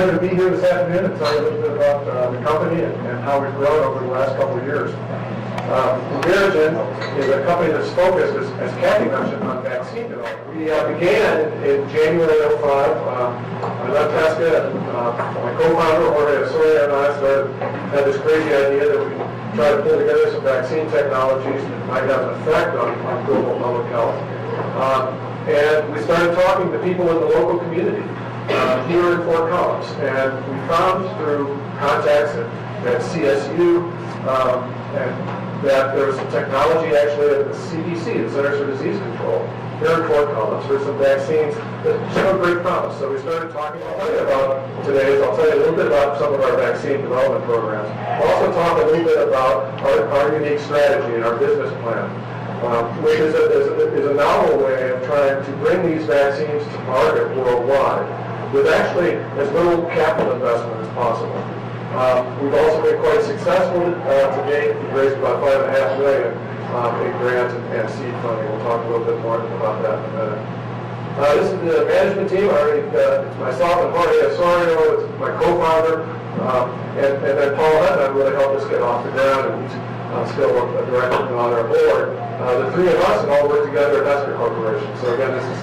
pleasure to be here this afternoon and tell you a little bit about the company and how we've grown over the last couple of years. Verigen is a company that's focused, as Kathy mentioned, on vaccine development. We began in January of 2005. I left Pesca, my co-founder, Jorge Osorio, and I had this crazy idea that we try to pull together some vaccine technologies that might have an effect on global public health. And we started talking to people in the local community here in Fort Collins. And we found through contacts at CSU and that there was some technology actually at the CDC, the Centers for Disease Control, here in Fort Collins for some vaccines that showed great promise. So we started talking about today. I'll tell you a little bit about some of our vaccine development programs. We'll also talk a little bit about our unique strategy and our business plan, which is a novel way of trying to bring these vaccines to market worldwide with actually as little capital investment as possible. We've also been quite successful to date. We've raised about $5.5 million in grants and seed funding. We'll talk a little bit more about that in a minute. This is the management team. It's myself and Jorge Osorio. It's my co-founder, and then Paul Hedman really helped us get off the ground, and he's still a director on our board. The three of us have all worked together at Pesca Corporation. So again, this is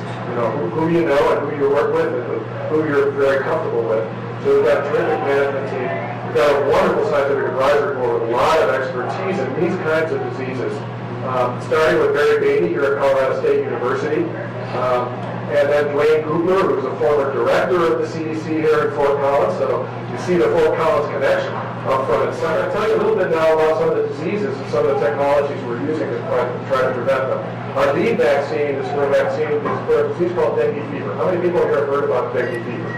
who you know and who you work with and who you're very comfortable with. So we've got a terrific management team. We've got a wonderful scientific advisory board with a lot of expertise in these kinds of diseases, starting with Barry Beatty here at Colorado State University, and then Dwayne Gubler, who's a former director of the CDC here in Fort Collins. So you see the Fort Collins connection up front and center. I'll tell you a little bit now about some of the diseases and some of the technologies we're using to try to prevent them. Our lead vaccine is for a disease called dengue fever. How many people here have heard about dengue fever?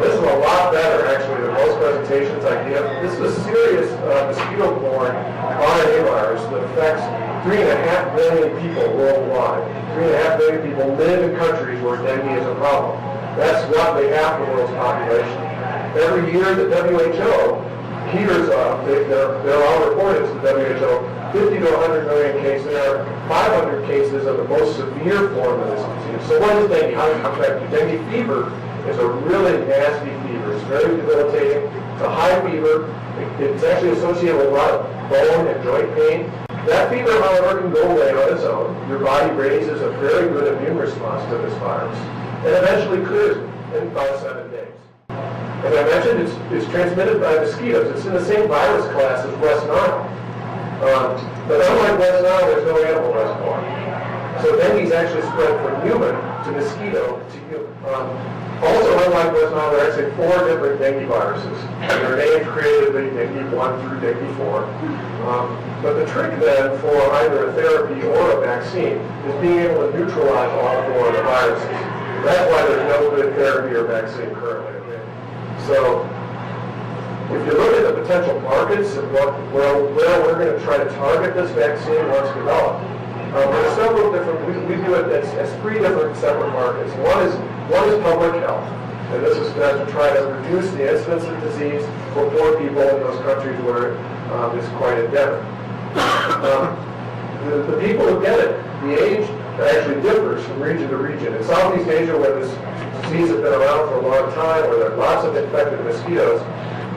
This is a lot better, actually, than most presentations I give. This is a serious mosquito-borne RNA virus that affects 3.5 billion people worldwide. 3.5 billion people live in countries where dengue is a problem. That's roughly half the world's population. Every year, the WHO hears up. They're all reported to the WHO 50 to 100 million cases. There are 500 cases of the most severe form of this disease. So what is dengue? How does it affect you? Dengue fever is a really nasty fever. It's very debilitating. It's a high fever. It's actually associated with a lot of bone and joint pain. That fever, however, can go away on its own. Your body raises a very good immune response to this virus and eventually clears it in about 7 days. As I mentioned, it's transmitted by mosquitoes. It's in the same virus class as West Nile. But unlike West Nile, there's no animal reservoir. So dengue is actually spread from human to mosquito to human. Also, unlike West Nile, there are actually 4 different dengue viruses. And they're named creatively dengue 1 through dengue 4. But the trick then for either a therapy or a vaccine is being able to neutralize all 4 of the viruses. That's why there's no good therapy or vaccine currently. So if you look at the potential markets and where we're going to try to target this vaccine once developed, there are several different, we do it as 3 different separate markets. One is public health, and this is to try to reduce the incidence of disease for poor people in those countries where it's quite endemic. The people who get it, the age actually differs from region to region. In Southeast Asia, where this disease has been around for a long time, where there are lots of infected mosquitoes,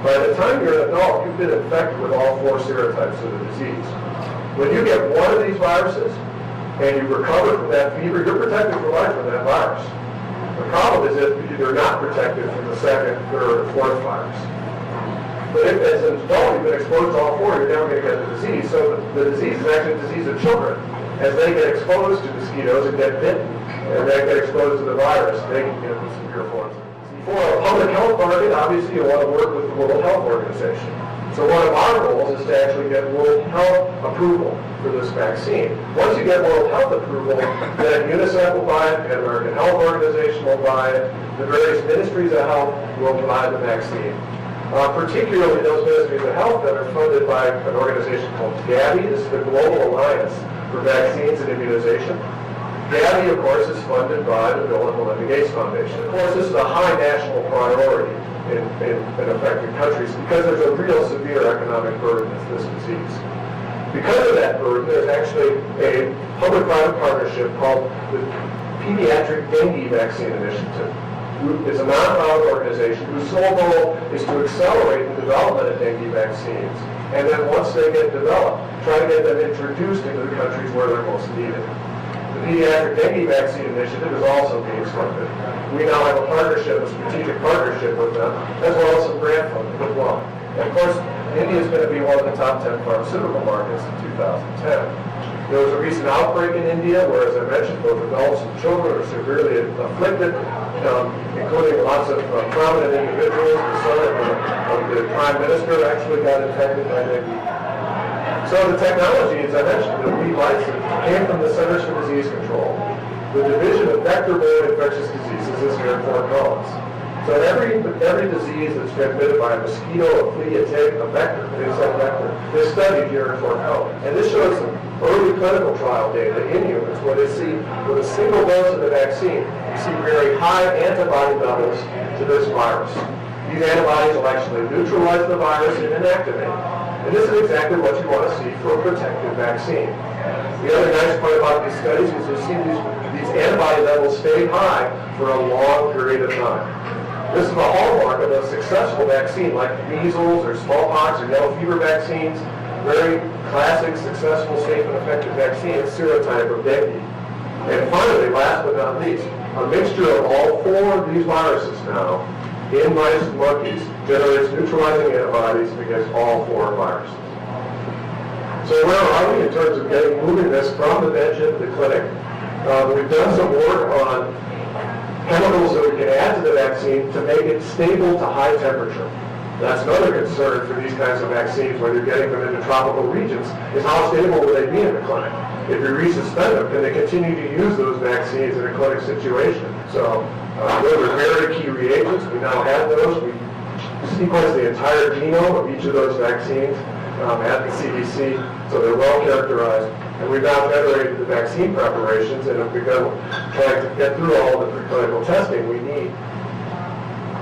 by the time you're an adult, you've been infected with all 4 serotypes of the disease. When you get one of these viruses and you recover from that fever, you're protected for life from that virus. The problem is that you're not protected from the 2nd, 3rd, or 4th virus. But if as an adult you've been exposed to all 4, you're never going to get the disease. So the disease is actually a disease of children. As they get exposed to mosquitoes and get bitten, and they get exposed to the virus, they can get the severe forms. For a public health market, obviously you want to work with the World Health Organization. So one of our goals is to actually get World Health approval for this vaccine. Once you get World Health approval, then UNICEF will buy it, the American Health Organization will buy it, the various ministries of health will buy the vaccine. Particularly those ministries of health that are funded by an organization called Gavi. This is the Global Alliance for Vaccines and Immunization. Gavi, of course, is funded by the Bill and Melinda Gates Foundation. Of course, this is a high national priority in affected countries because there's a real severe economic burden of this disease. Because of that burden, there's actually a public-private partnership called the Pediatric Dengue Vaccine Initiative. is a nonprofit organization whose sole goal is to accelerate the development of dengue vaccines. And then once they get developed, try to get them introduced into the countries where they're most needed. The Pediatric Dengue Vaccine Initiative is also being funded. We now have a partnership, a strategic partnership with them, as well as some grant funding as well. And of course, India is going to be one of the top 10 pharmaceutical markets in 2010. There was a recent outbreak in India where, as I mentioned, both adults and children are severely afflicted, including lots of prominent individuals. The son of the Prime Minister actually got infected by dengue. So the technology, as I mentioned, that we licensed came from the Centers for Disease Control. The Division of Vector-Borne Infectious Diseases is here in Fort Collins. So every disease that's transmitted by a mosquito, a flea, a tick, a vector, an insect vector, is studied here in Fort Collins. And this shows some early clinical trial data in humans where they see with a single dose of the vaccine, you see very high antibody levels to this virus. These antibodies will actually neutralize the virus and inactivate it. And this is exactly what you want to see for a protective vaccine. The other nice part about these studies is you see these antibody levels stay high for a long period of time. This is a hallmark of a successful vaccine like measles or smallpox or yellow fever vaccines. Very classic, successful, safe, and effective vaccine is serotype of dengue. And finally, last but not least, a mixture of all four of these viruses now in mice and monkeys generates neutralizing antibodies against all four viruses. So where are we in terms of moving this from the bench into the clinic? We've done some work on chemicals that we can add to the vaccine to make it stable to high temperature. That's another concern for these kinds of vaccines when you're getting them into tropical regions, is how stable will they be in the clinic? If you resuspend them, can they continue to use those vaccines in a clinic situation? So those are very key reagents. We now have those. We sequence the entire genome of each of those vaccines at the CDC, so they're well characterized. And we've now generated the vaccine preparations and have begun trying to get through all the preclinical testing we need.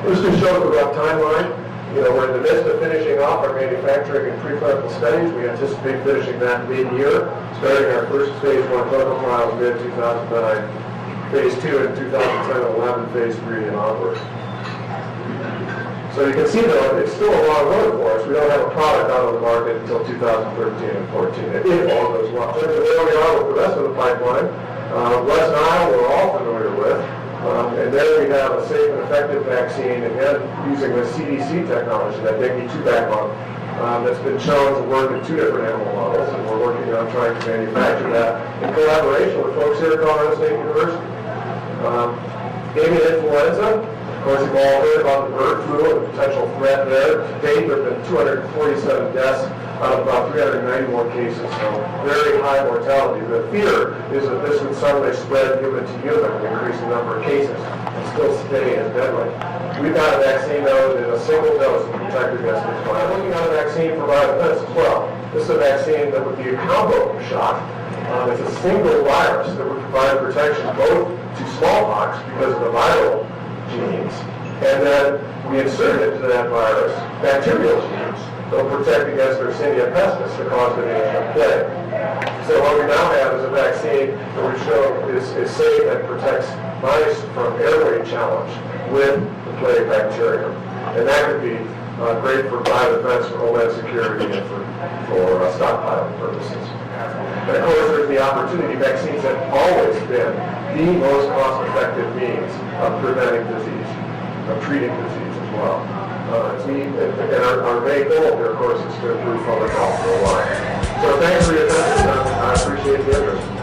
This just shows the rough timeline. We're in the midst of finishing off our manufacturing and preclinical studies. We anticipate finishing that mid-year, starting our first phase 1 clinical trials mid-2009, phase 2 in 2010-11, phase 3 and onward. So you can see, though, it's still a long road for us. We don't have a product out on the market until 2013 and 14, if all goes well. In terms of where we are with the rest of the pipeline, West Nile we're all familiar with. And there we have a safe and effective vaccine, again, using the CDC technology, that dengue 2 backbone, that's been shown to work in 2 different animal models, and we're working on trying to manufacture that in collaboration with folks here at Colorado State University. Avian influenza, of course, you've all heard about the bird flu and the potential threat there. To date, there have been 247 deaths out of about 391 cases, so very high mortality. The fear is that this would suddenly spread human to human and increase the number of cases and still stay as deadly. We've got a vaccine, though, that is a single dose to protect against this virus. We're looking at a vaccine for viral as well. This is a vaccine that would be a combo shot. It's a single virus that would provide protection both to smallpox because of the viral genes, and then we insert into that virus bacterial genes that will protect against Yersinia pestis, the cause of the plague. So what we now have is a vaccine that we show is safe and protects mice from airway challenge with the plague bacterium. And that could be great for biodefense, for homeland security, and for stockpiling purposes. And of course, there's the opportunity. Vaccines have always been the most cost-effective means of preventing disease, of treating disease as well. And our main goal here, of course, is to improve public health worldwide. So thanks for your attention. I appreciate the interest.